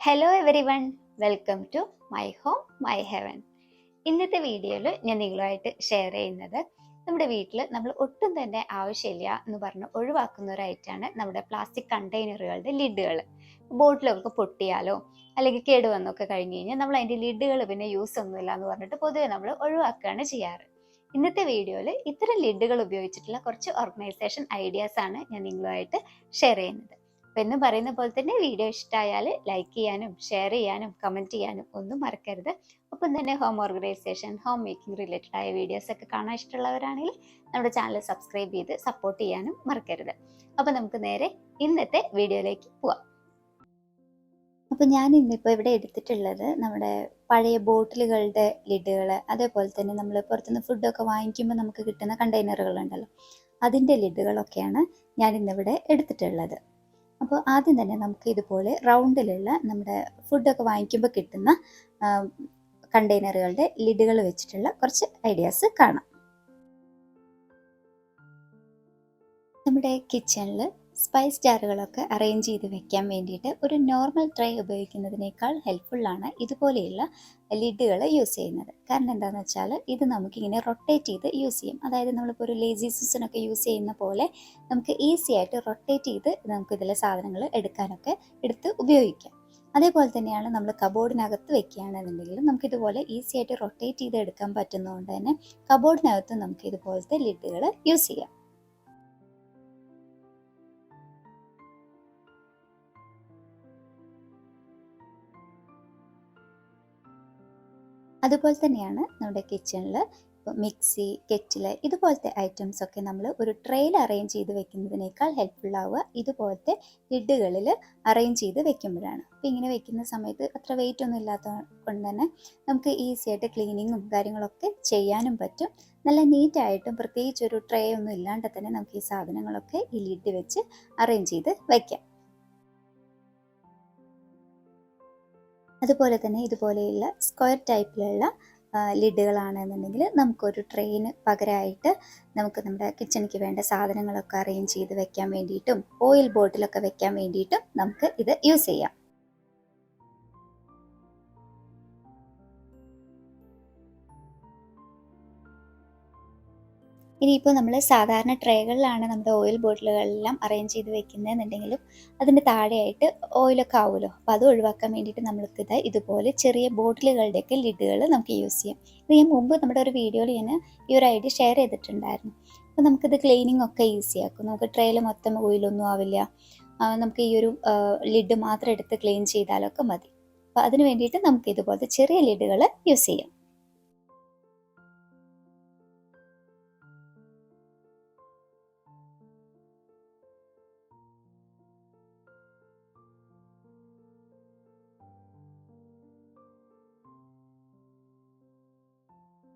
Hello everyone, welcome to my home my heaven. ഇന്നത്തെ വീഡിയോയിൽ ഞാൻ നിങ്ങളുമായിട്ട് ഷെയർ ചെയ്യുന്നത് നമ്മുടെ വീട്ടിൽ നമ്മൾ ഒട്ടും തന്നെ ആവശ്യമില്ല എന്ന് പറഞ്ഞ് ഒഴിവാക്കുന്ന ഒരു ഐറ്റമാണ് നമ്മുടെ പ്ലാസ്റ്റിക് കണ്ടെയ്നറുകളുടെ ലിഡുകൾ. ബോട്ടിലൊക്കെ പൊട്ടിയാലോ അല്ലെങ്കിൽ കേടുവന്നൊക്കെ കഴിഞ്ഞ് കഴിഞ്ഞാൽ നമ്മൾ അതിൻ്റെ ലിഡുകൾ പിന്നെ യൂസ് ഒന്നുമില്ല എന്ന് പറഞ്ഞിട്ട് പൊതുവെ നമ്മൾ ഒഴിവാക്കുകയാണ് ചെയ്യാറ്. ഇന്നത്തെ വീഡിയോയിൽ ഇത്തരം ലിഡുകൾ ഉപയോഗിച്ചിട്ടുള്ള കുറച്ച് ഓർഗനൈസേഷൻ ഐഡിയാസ് ആണ് ഞാൻ നിങ്ങളുമായിട്ട് ഷെയർ ചെയ്യുന്നത്. എന്ന് പറയുന്ന പോലെ തന്നെ വീഡിയോ ഇഷ്ടമായാൽ ലൈക്ക് ചെയ്യാനും ഷെയർ ചെയ്യാനും കമൻറ്റ് ചെയ്യാനും ഒന്നും മറക്കരുത്. ഒപ്പം തന്നെ home organisation, home making related ആയ വീഡിയോസ് ഒക്കെ കാണാൻ ഇഷ്ടമുള്ളവരാണെങ്കിൽ നമ്മുടെ ചാനൽ സബ്സ്ക്രൈബ് ചെയ്ത് സപ്പോർട്ട് ചെയ്യാനും മറക്കരുത്. അപ്പോൾ നമുക്ക് നേരെ ഇന്നത്തെ വീഡിയോയിലേക്ക് പോവാം. അപ്പോൾ ഞാൻ ഇന്നിപ്പോൾ ഇവിടെ എടുത്തിട്ടുള്ളത് നമ്മുടെ പഴയ ബോട്ടിലുകളുടെ ലിഡുകൾ, അതേപോലെ തന്നെ നമ്മൾ പുറത്തുനിന്ന് ഫുഡൊക്കെ വാങ്ങിക്കുമ്പോൾ നമുക്ക് കിട്ടുന്ന കണ്ടെയ്നറുകളുണ്ടല്ലോ, അതിൻ്റെ ലിഡുകളൊക്കെയാണ് ഞാൻ ഇന്നിവിടെ എടുത്തിട്ടുള്ളത്. അപ്പോൾ ആദ്യം തന്നെ നമുക്ക് ഇതുപോലെ റൗണ്ടിലുള്ള നമ്മുടെ ഫുഡൊക്കെ വാങ്ങിക്കുമ്പോൾ കിട്ടുന്ന കണ്ടെയ്നറുകളുടെ ലിഡുകൾ വെച്ചിട്ടുള്ള കുറച്ച് ഐഡിയാസ് കാണാം. നമ്മുടെ കിച്ചണിൽ സ്പൈസ് ജാറുകളൊക്കെ അറേഞ്ച് ചെയ്ത് വെക്കാൻ വേണ്ടിയിട്ട് ഒരു നോർമൽ ട്രേ ഉപയോഗിക്കുന്നതിനേക്കാൾ ഹെൽപ്ഫുള്ളാണ് ഇതുപോലെയുള്ള ലിഡുകൾ യൂസ് ചെയ്യുന്നത്. കാരണം എന്താണെന്ന് വെച്ചാൽ ഇത് നമുക്കിങ്ങനെ റൊട്ടേറ്റ് ചെയ്ത് യൂസ് ചെയ്യും. അതായത് നമ്മളിപ്പോൾ ഒരു ലേസി സൂസനൊക്കെ യൂസ് ചെയ്യുന്ന പോലെ നമുക്ക് ഈസി ആയിട്ട് റൊട്ടേറ്റ് ചെയ്ത് നമുക്ക് ഇതിലെ സാധനങ്ങൾ എടുത്ത് ഉപയോഗിക്കാം. അതേപോലെ തന്നെയാണ് നമ്മൾ കബോർഡിനകത്ത് വെക്കുകയാണെന്നുണ്ടെങ്കിൽ നമുക്കിതുപോലെ ഈസി ആയിട്ട് റൊട്ടേറ്റ് ചെയ്ത് എടുക്കാൻ പറ്റുന്നതുകൊണ്ട് തന്നെ കബോർഡിനകത്ത് നമുക്ക് ഇതുപോലത്തെ ലിഡുകൾ യൂസ് ചെയ്യാം. അതുപോലെ തന്നെയാണ് നമ്മുടെ കിച്ചണിൽ മിക്സി, കെറ്റില് ഇതുപോലത്തെ ഐറ്റംസ് ഒക്കെ നമ്മൾ ഒരു ട്രെയിൽ അറേഞ്ച് ചെയ്ത് വെക്കുന്നതിനേക്കാൾ ഹെൽപ്ഫുള്ളാവുക ഇതുപോലത്തെ ലിഡുകളിൽ അറേഞ്ച് ചെയ്ത് വെക്കുമ്പോഴാണ്. അപ്പോൾ ഇങ്ങനെ വെക്കുന്ന സമയത്ത് അത്ര വെയിറ്റ് ഒന്നും ഇല്ലാത്തത് കൊണ്ട് തന്നെ നമുക്ക് ഈസി ആയിട്ട് ക്ലീനിങ്ങും കാര്യങ്ങളൊക്കെ ചെയ്യാനും പറ്റും. നല്ല നീറ്റായിട്ടും പ്രത്യേകിച്ച് ഒരു ട്രേ ഒന്നും ഇല്ലാണ്ട് തന്നെ നമുക്ക് ഈ സാധനങ്ങളൊക്കെ ഈ ലിഡ് വെച്ച് അറേഞ്ച് ചെയ്ത് വയ്ക്കാം. അതുപോലെ തന്നെ ഇതുപോലെയുള്ള സ്ക്വയർ ടൈപ്പിലുള്ള ലിഡുകളാണെന്നുണ്ടെങ്കിൽ നമുക്കൊരു ട്രെയിന് പകരമായിട്ട് നമുക്ക് നമ്മുടെ കിച്ചണിക്ക് വേണ്ട സാധനങ്ങളൊക്കെ അറേഞ്ച് ചെയ്ത് വെക്കാൻ വേണ്ടിയിട്ടും ഓയിൽ ബോട്ടിലൊക്കെ വെക്കാൻ വേണ്ടിയിട്ടും നമുക്ക് ഇത് യൂസ് ചെയ്യാം. ഇനിയിപ്പോൾ നമ്മൾ സാധാരണ ട്രേകളിലാണ് നമ്മുടെ ഓയിൽ ബോട്ടിലുകളെല്ലാം അറേഞ്ച് ചെയ്ത് വെക്കുന്നതെന്നുണ്ടെങ്കിലും അതിൻ്റെ താഴെയായിട്ട് ഓയിലൊക്കെ ആവുമല്ലോ, അപ്പോൾ അത് ഒഴിവാക്കാൻ വേണ്ടിയിട്ട് നമ്മൾക്ക് ഇതുപോലെ ചെറിയ ബോട്ടിലുകളുടെയൊക്കെ ലിഡുകൾ നമുക്ക് യൂസ് ചെയ്യാം. ഇത് ഞാൻ മുമ്പ് നമ്മുടെ ഒരു വീഡിയോയിൽ ഞാൻ ഈ ഒരു ഐഡിയ ഷെയർ ചെയ്തിട്ടുണ്ടായിരുന്നു. അപ്പോൾ നമുക്കിത് ക്ലീനിങ് ഒക്കെ ഈസി ആക്കും. നമുക്ക് ട്രേയിൽ മൊത്തം ഓയിലൊന്നും ആവില്ല. നമുക്ക് ഈ ഒരു ലിഡ് മാത്രം എടുത്ത് ക്ലീൻ ചെയ്താലൊക്കെ മതി. അപ്പോൾ അതിന് വേണ്ടിയിട്ട് നമുക്ക് ഇതുപോലത്തെ ചെറിയ ലിഡുകൾ യൂസ് ചെയ്യാം.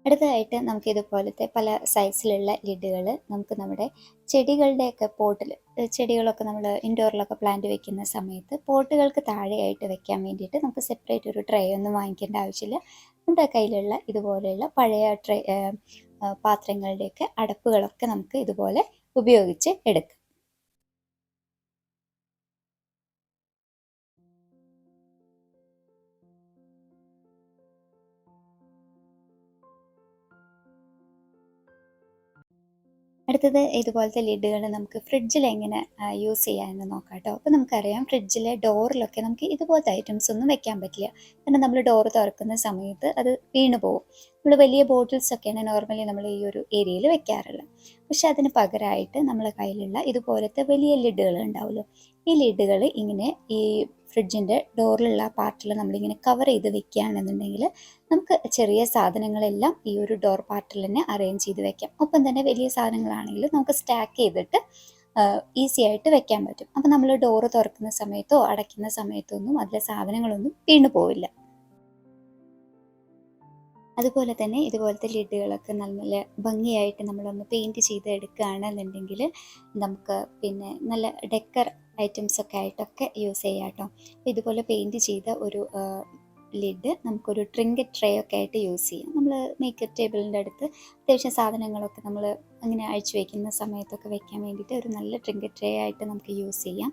അടുത്തതായിട്ട് നമുക്ക് ഇതുപോലത്തെ പല സൈസിലുള്ള ലിഡുകൾ നമുക്ക് നമ്മുടെ ചെടികളുടെയൊക്കെ പോട്ടിൽ, ചെടികളൊക്കെ നമ്മൾ ഇൻഡോറിലൊക്കെ പ്ലാന്റ് വെക്കുന്ന സമയത്ത് പോട്ടുകൾക്ക് താഴെയായിട്ട് വെക്കാൻ വേണ്ടിയിട്ട് നമുക്ക് സെപ്പറേറ്റ് ഒരു ട്രേ ഒന്നും വാങ്ങിക്കേണ്ട ആവശ്യമില്ല. നമ്മുടെ കയ്യിലുള്ള ഇതുപോലെയുള്ള പഴയ ട്രേ പാത്രങ്ങളുടെയൊക്കെ അടപ്പുകളൊക്കെ നമുക്ക് ഇതുപോലെ ഉപയോഗിച്ച് എടുക്കാം. അടുത്തത് ഇതുപോലത്തെ ലിഡുകൾ നമുക്ക് ഫ്രിഡ്ജിൽ എങ്ങനെ യൂസ് ചെയ്യാമെന്ന് നോക്കാം കേട്ടോ. അപ്പോൾ നമുക്കറിയാം ഫ്രിഡ്ജിലെ ഡോറിലൊക്കെ നമുക്ക് ഇതുപോലത്തെ ഐറ്റംസ് ഒന്നും വെക്കാൻ പറ്റില്ല. കാരണം നമ്മൾ ഡോർ തുറക്കുന്ന സമയത്ത് അത് വീണ് പോകും. നമ്മൾ വലിയ ബോട്ടിൽസൊക്കെയാണ് നോർമലി നമ്മൾ ഈ ഒരു ഏരിയയിൽ വെക്കാറുള്ളത്. പക്ഷെ അതിന് പകരമായിട്ട് നമ്മളെ കയ്യിലുള്ള ഇതുപോലത്തെ വലിയ ലിഡുകൾ ഉണ്ടാവുമല്ലോ, ഈ ലിഡുകൾ ഇങ്ങനെ ഈ ഫ്രിഡ്ജിൻ്റെ ഡോറിലുള്ള പാർട്ടിൽ നമ്മളിങ്ങനെ കവർ ചെയ്ത് വെക്കുകയാണെന്നുണ്ടെങ്കിൽ നമുക്ക് ചെറിയ സാധനങ്ങളെല്ലാം ഈ ഒരു ഡോർ പാർട്ടിൽ തന്നെ അറേഞ്ച് ചെയ്ത് വെക്കാം. ഒപ്പം തന്നെ വലിയ സാധനങ്ങളാണെങ്കിൽ നമുക്ക് സ്റ്റാക്ക് ചെയ്തിട്ട് ഈസി ആയിട്ട് വെക്കാൻ പറ്റും. അപ്പം നമ്മൾ ഡോറ് തുറക്കുന്ന സമയത്തോ അടയ്ക്കുന്ന സമയത്തോ ഒന്നും അതിലെ സാധനങ്ങളൊന്നും വീണു പോവില്ല. അതുപോലെ തന്നെ ഇതുപോലത്തെ ലിഡുകളൊക്കെ നല്ല ഭംഗിയായിട്ട് നമ്മളൊന്ന് പെയിൻറ്റ് ചെയ്ത് എടുക്കുകയാണെന്നുണ്ടെങ്കിൽ നമുക്ക് പിന്നെ നല്ല ഡെക്കർ ഐറ്റംസൊക്കെ ആയിട്ടൊക്കെ യൂസ് ചെയ്യാം കേട്ടോ. അപ്പോൾ ഇതുപോലെ പെയിൻറ്റ് ചെയ്ത ഒരു ലിഡ് നമുക്കൊരു ട്രിങ്കറ്റ് ട്രേ ഒക്കെ ആയിട്ട് യൂസ് ചെയ്യാം. നമ്മൾ മേക്കപ്പ് ടേബിളിൻ്റെ അടുത്ത് അത്യാവശ്യം സാധനങ്ങളൊക്കെ നമ്മൾ അങ്ങനെ അഴിച്ചു വയ്ക്കുന്ന സമയത്തൊക്കെ വെക്കാൻ വേണ്ടിയിട്ട് ഒരു നല്ല ട്രിങ്കറ്റ് ട്രേ ആയിട്ട് നമുക്ക് യൂസ് ചെയ്യാം.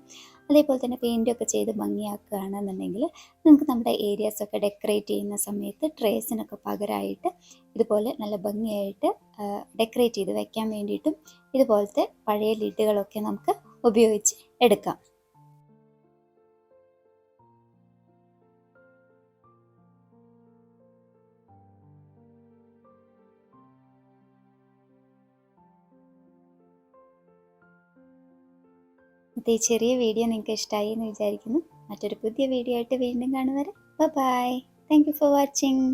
അതേപോലെ തന്നെ പെയിൻറ്റൊക്കെ ചെയ്ത് ഭംഗിയാക്കുകയാണെന്നുണ്ടെങ്കിൽ നമുക്ക് നമ്മുടെ ഏരിയാസൊക്കെ ഡെക്കറേറ്റ് ചെയ്യുന്ന സമയത്ത് ട്രേസിനൊക്കെ പകരമായിട്ട് ഇതുപോലെ നല്ല ഭംഗിയായിട്ട് ഡെക്കറേറ്റ് ചെയ്ത് വെക്കാൻ വേണ്ടിയിട്ടും ഇതുപോലത്തെ പഴയ ലിഡുകളൊക്കെ നമുക്ക് ഉപയോഗിച്ച് എടുക്കാം. ഈ ചെറിയ വീഡിയോ നിങ്ങൾക്ക് ഇഷ്ടമായി എന്ന് വിചാരിക്കുന്നു. മറ്റൊരു പുതിയ വീഡിയോ ആയിട്ട് വീണ്ടും കാണും വരെ bye. Thank you for watching.